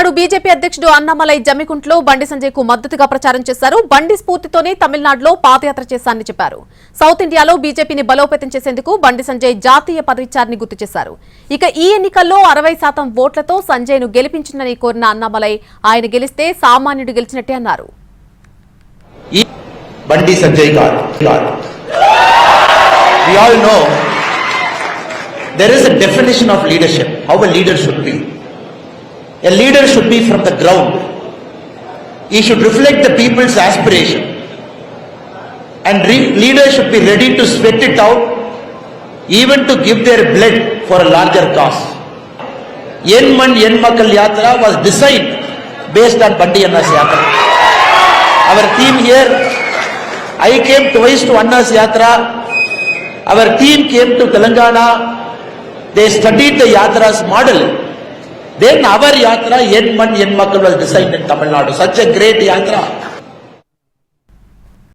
Tamil Nadu BJP అధ్యక్షుడు అన్నామలై జమ్మికుంటలో బండి సంజయ్ కు మద్దతుగా ప్రచారం చేశారు. బండి స్ఫూర్తితోనే తమిళనాడులో పాదయాత్ర చేశారని చెప్పారు. సౌత్ ఇండియాలో బీజేపీని బలోపేతం చేసేందుకు బండి సంజయ్ జాతీయ పదవిచ్చారని గుర్తు చేశారు. ఇక ఈ ఎన్నికల్లో 60% ఓట్లతో సంజయ్ ను గెలిపించిందని కోరిన అన్నామలై ఆయన గెలిస్తే సామాన్యుడు గెలిచినట్టే అన్నారు. బండి సంజయ్ గారు we all know there is a definition of leadership, how a leader should be. A leader should be from the ground. He should reflect the people's aspiration. And leaders should be ready to sweat it out, even to give their blood for a larger cause. Yen Man Yen Makkal Yatra was designed based on Bandi Anna's Yatra. Our team here, I came twice to Anna's Yatra. Our team came to Telangana. They studied the Yatra's model. Then our Yatra, Yen Man Yen Makkal, was designed in Tamil Nadu. Such a great Yatra.